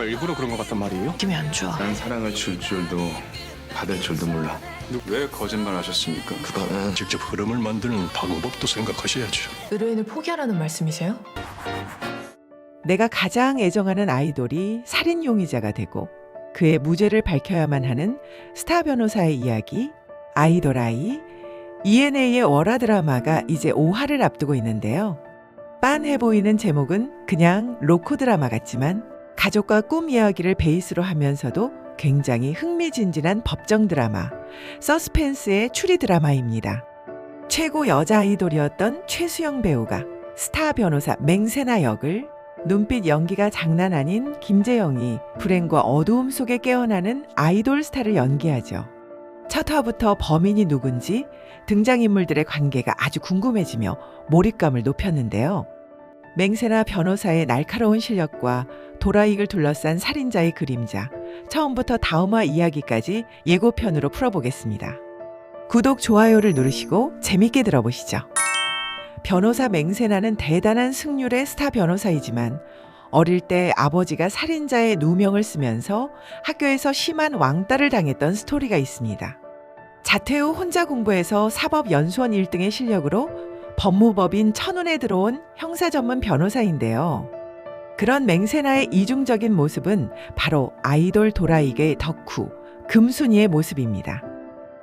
일부러 그런 것 같단 말이에요? 느낌이 안 좋아. 난 사랑을 줄 줄도 받을 줄도 몰라. 왜 거짓말 하셨습니까? 그거는 직접 흐름을 만드는 방법도 생각하셔야죠. 의뢰인을 포기하라는 말씀이세요? 내가 가장 애정하는 아이돌이 살인 용의자가 되고 그의 무죄를 밝혀야만 하는 스타 변호사의 이야기 아이돌 아이 ENA의 월화 드라마가 이제 5화를 앞두고 있는데요. 빤해 보이는 제목은 그냥 로코 드라마 같지만 가족과 꿈 이야기를 베이스로 하면서도 굉장히 흥미진진한 법정 드라마, 서스펜스의 추리 드라마입니다. 최고 여자 아이돌이었던 최수영 배우가 스타 변호사 맹세나 역을 눈빛 연기가 장난 아닌 김재영이 불행과 어두움 속에 깨어나는 아이돌 스타를 연기하죠. 첫 화부터 범인이 누군지 등장인물들의 관계가 아주 궁금해지며 몰입감을 높였는데요. 맹세나 변호사의 날카로운 실력과 도라익을 둘러싼 살인자의 그림자, 처음부터 다음화 이야기까지 예고편으로 풀어보겠습니다. 구독, 좋아요를 누르시고 재밌게 들어보시죠. 변호사 맹세나는 대단한 승률의 스타 변호사이지만 어릴 때 아버지가 살인자의 누명을 쓰면서 학교에서 심한 왕따를 당했던 스토리가 있습니다. 자퇴 후 혼자 공부해서 사법연수원 1등의 실력으로 법무법인 천운에 들어온 형사 전문 변호사인데요. 그런 맹세나의 이중적인 모습은 바로 아이돌 도라익의 덕후, 금순이의 모습입니다.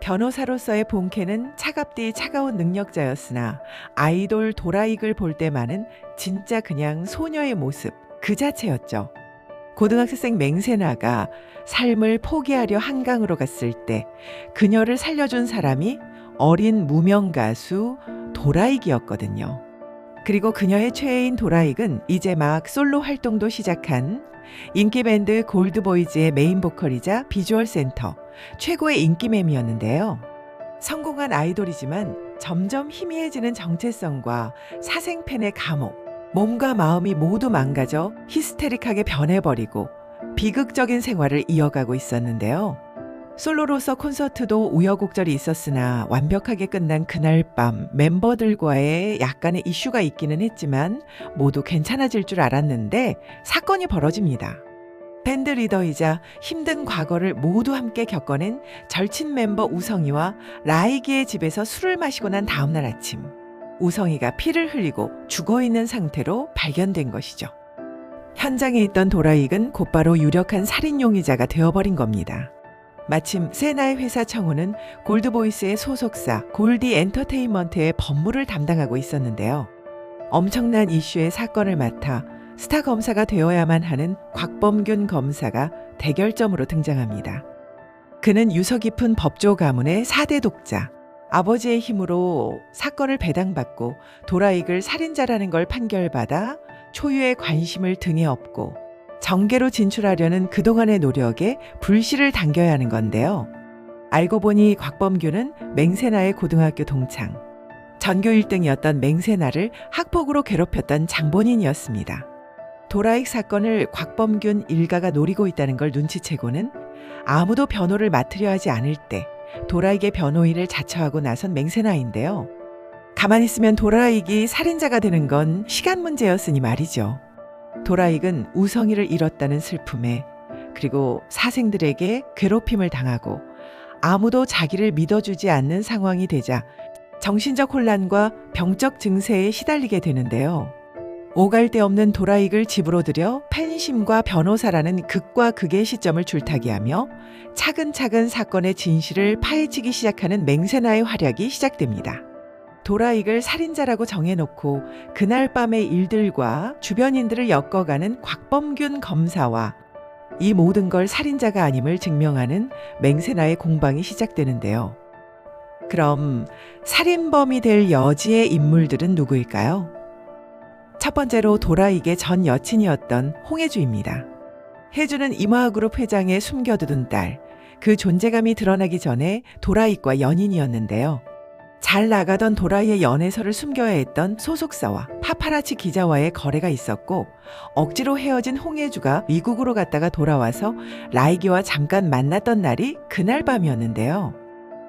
변호사로서의 본캐는 차갑디 차가운 능력자였으나 아이돌 도라익을 볼 때만은 진짜 그냥 소녀의 모습 그 자체였죠. 고등학생 맹세나가 삶을 포기하려 한강으로 갔을 때 그녀를 살려준 사람이 어린 무명 가수 도라익이었거든요. 그리고 그녀의 최애인 도라익은 이제 막 솔로 활동도 시작한 인기 밴드 골드보이즈의 메인 보컬이자 비주얼 센터, 최고의 인기맴이었는데요. 성공한 아이돌이지만 점점 희미해지는 정체성과 사생팬의 감옥, 몸과 마음이 모두 망가져 히스테릭하게 변해버리고 비극적인 생활을 이어가고 있었는데요. 솔로로서 콘서트도 우여곡절이 있었으나 완벽하게 끝난 그날 밤 멤버들과의 약간의 이슈가 있기는 했지만 모두 괜찮아질 줄 알았는데 사건이 벌어집니다. 밴드 리더이자 힘든 과거를 모두 함께 겪어낸 절친 멤버 우성이와 라이기의 집에서 술을 마시고 난 다음날 아침 우성이가 피를 흘리고 죽어있는 상태로 발견된 것이죠. 현장에 있던 도라익은 곧바로 유력한 살인 용의자가 되어버린 겁니다. 마침 세나의 회사 청우는 골드보이스의 소속사 골디 엔터테인먼트의 법무를 담당하고 있었는데요. 엄청난 이슈의 사건을 맡아 스타 검사가 되어야만 하는 곽범균 검사가 대결점으로 등장합니다. 그는 유서 깊은 법조 가문의 4대 독자, 아버지의 힘으로 사건을 배당받고 도라익을 살인자라는 걸 판결받아 초유의 관심을 등에 업고 정계로 진출하려는 그동안의 노력에 불씨를 당겨야 하는 건데요. 알고 보니 곽범균은 맹세나의 고등학교 동창, 전교 1등이었던 맹세나를 학폭으로 괴롭혔던 장본인이었습니다. 도라익 사건을 곽범균 일가가 노리고 있다는 걸 눈치채고는 아무도 변호를 맡으려 하지 않을 때 도라익의 변호인을 자처하고 나선 맹세나인데요. 가만히 있으면 도라익이 살인자가 되는 건 시간 문제였으니 말이죠. 도라익은 우성이를 잃었다는 슬픔에 그리고 사생들에게 괴롭힘을 당하고 아무도 자기를 믿어주지 않는 상황이 되자 정신적 혼란과 병적 증세에 시달리게 되는데요. 오갈 데 없는 도라익을 집으로 들여 팬심과 변호사라는 극과 극의 시점을 줄타기하며 차근차근 사건의 진실을 파헤치기 시작하는 맹세나의 활약이 시작됩니다. 도라익을 살인자라고 정해놓고 그날 밤의 일들과 주변인들을 엮어가는 곽범균 검사와 이 모든 걸 살인자가 아님을 증명하는 맹세나의 공방이 시작되는데요. 그럼 살인범이 될 여지의 인물들은 누구일까요? 첫 번째로 도라익의 전 여친이었던 홍혜주입니다. 혜주는 임화그룹 회장의 숨겨두던 딸, 그 존재감이 드러나기 전에 도라익과 연인이었는데요. 잘 나가던 도라이의 연애설을 숨겨야 했던 소속사와 파파라치 기자와의 거래가 있었고 억지로 헤어진 홍혜주가 미국으로 갔다가 돌아와서 라이기와 잠깐 만났던 날이 그날 밤이었는데요.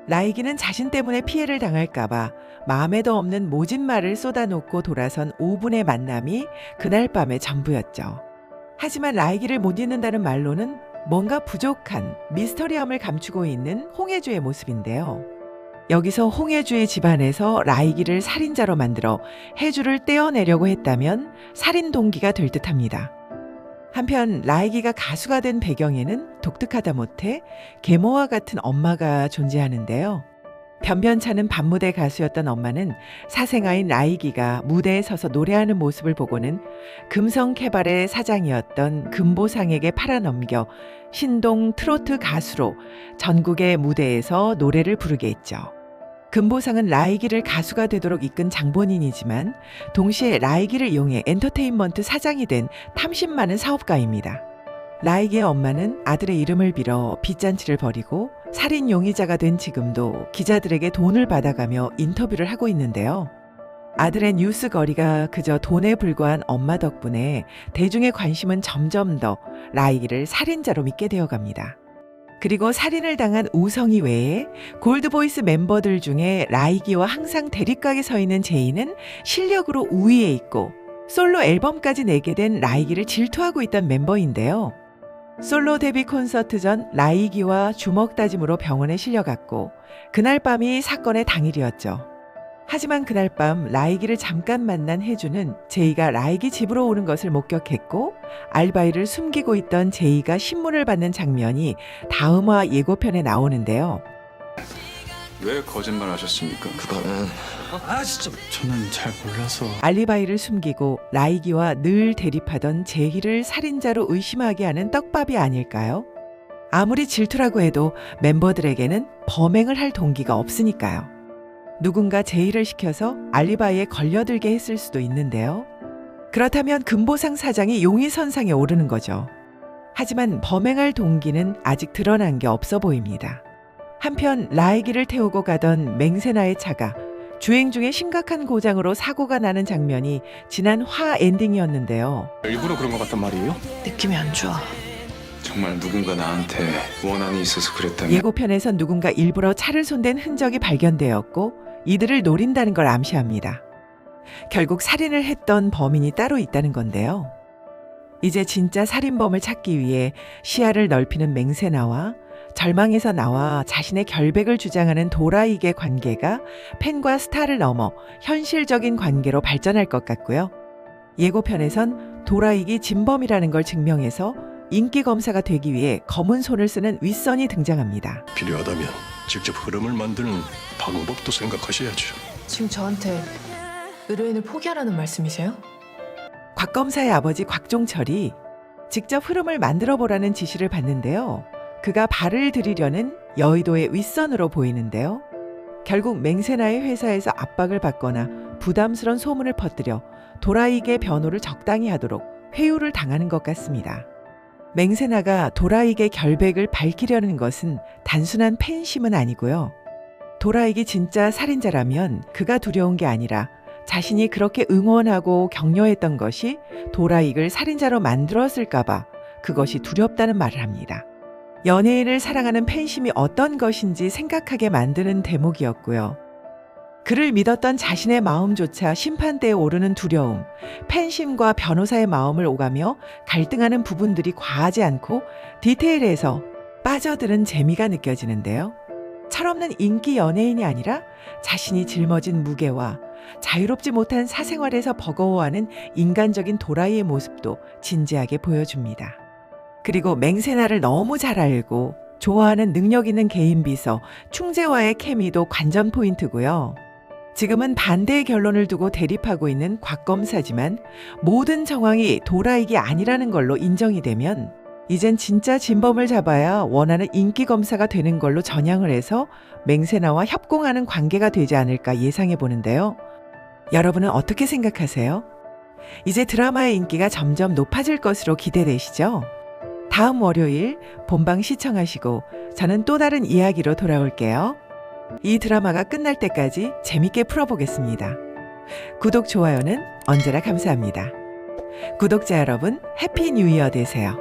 라이기는 자신 때문에 피해를 당할까봐 마음에도 없는 모진 말을 쏟아놓고 돌아선 5분의 만남이 그날 밤의 전부였죠. 하지만 라이기를 못 잊는다는 말로는 뭔가 부족한 미스터리함을 감추고 있는 홍혜주의 모습인데요. 여기서 홍혜주의 집안에서 라이기를 살인자로 만들어 혜주를 떼어내려고 했다면 살인 동기가 될 듯합니다. 한편 라이기가 가수가 된 배경에는 독특하다 못해 계모와 같은 엄마가 존재하는데요. 변변찮은 밤무대 가수였던 엄마는 사생아인 라이기가 무대에 서서 노래하는 모습을 보고는 금성 캐바레 사장이었던 금보상에게 팔아넘겨 신동 트로트 가수로 전국의 무대에서 노래를 부르게 했죠. 금보상은 라이기를 가수가 되도록 이끈 장본인이지만 동시에 라이기를 이용해 엔터테인먼트 사장이 된 탐심 많은 사업가입니다. 라이기의 엄마는 아들의 이름을 빌어 빚잔치를 벌이고 살인 용의자가 된 지금도 기자들에게 돈을 받아가며 인터뷰를 하고 있는데요. 아들의 뉴스 거리가 그저 돈에 불과한 엄마 덕분에 대중의 관심은 점점 더 라이기를 살인자로 믿게 되어갑니다. 그리고 살인을 당한 우성이 외에 골드보이스 멤버들 중에 라이기와 항상 대립각에 서 있는 제이는 실력으로 우위에 있고 솔로 앨범까지 내게 된 라이기를 질투하고 있던 멤버인데요. 솔로 데뷔 콘서트 전 라이기와 주먹 다짐으로 병원에 실려갔고 그날 밤이 사건의 당일이었죠. 하지만 그날 밤 라이기를 잠깐 만난 혜주는 제이가 라이기 집으로 오는 것을 목격했고 알바이를 숨기고 있던 제이가 신문을 받는 장면이 다음화 예고편에 나오는데요. 왜 거짓말 하셨습니까? 그거는 저는 잘 몰라서. 알리바이를 숨기고 라이기와 늘 대립하던 제이를 살인자로 의심하게 하는 떡밥이 아닐까요? 아무리 질투라고 해도 멤버들에게는 범행을 할 동기가 없으니까요. 누군가 제의를 시켜서 알리바이에 걸려들게 했을 수도 있는데요. 그렇다면 금보상 사장이 용의선상에 오르는 거죠. 하지만 범행할 동기는 아직 드러난 게 없어 보입니다. 한편 라이기를 태우고 가던 맹세나의 차가 주행 중에 심각한 고장으로 사고가 나는 장면이 지난 화 엔딩이었는데요. 일부러 그런 것 같단 말이에요? 느낌이 안 좋아. 정말 누군가 나한테 원한이 있어서 그랬다면 예고편에선 누군가 일부러 차를 손댄 흔적이 발견되었고 이들을 노린다는 걸 암시합니다. 결국 살인을 했던 범인이 따로 있다는 건데요. 이제 진짜 살인범을 찾기 위해 시야를 넓히는 맹세나와 절망에서 나와 자신의 결백을 주장하는 도라이의 관계가 팬과 스타를 넘어 현실적인 관계로 발전할 것 같고요. 예고편에선 도라이기 진범이라는 걸 증명해서 인기 검사가 되기 위해 검은 손을 쓰는 윗선이 등장합니다. 필요하다면 직접 흐름을 만드는 방법도 생각하셔야죠. 지금 저한테 의뢰인을 포기하라는 말씀이세요? 곽 검사의 아버지 곽종철이 직접 흐름을 만들어 보라는 지시를 받는데요. 그가 발을 들이려는 여의도의 윗선으로 보이는데요. 결국 맹세나의 회사에서 압박을 받거나 부담스러운 소문을 퍼뜨려 도라이계 변호를 적당히 하도록 회유를 당하는 것 같습니다. 맹세나가 도라이계 결백을 밝히려는 것은 단순한 팬심은 아니고요. 도라이기 진짜 살인자라면 그가 두려운 게 아니라 자신이 그렇게 응원하고 격려했던 것이 도라이를 살인자로 만들었을까봐 그것이 두렵다는 말을 합니다. 연예인을 사랑하는 팬심이 어떤 것인지 생각하게 만드는 대목이었고요. 그를 믿었던 자신의 마음조차 심판대에 오르는 두려움, 팬심과 변호사의 마음을 오가며 갈등하는 부분들이 과하지 않고 디테일에서 빠져드는 재미가 느껴지는데요. 철없는 인기 연예인이 아니라 자신이 짊어진 무게와 자유롭지 못한 사생활에서 버거워하는 인간적인 도라이의 모습도 진지하게 보여줍니다. 그리고 맹세나를 너무 잘 알고 좋아하는 능력 있는 개인 비서 충재와의 케미도 관전 포인트고요. 지금은 반대의 결론을 두고 대립하고 있는 곽 검사지만 모든 정황이 도라이기 아니라는 걸로 인정이 되면 이젠 진짜 진범을 잡아야 원하는 인기 검사가 되는 걸로 전향을 해서 맹세나와 협공하는 관계가 되지 않을까 예상해 보는데요. 여러분은 어떻게 생각하세요? 이제 드라마의 인기가 점점 높아질 것으로 기대되시죠? 다음 월요일 본방 시청하시고 저는 또 다른 이야기로 돌아올게요. 이 드라마가 끝날 때까지 재밌게 풀어보겠습니다. 구독, 좋아요는 언제나 감사합니다. 구독자 여러분, 해피 뉴 이어 되세요.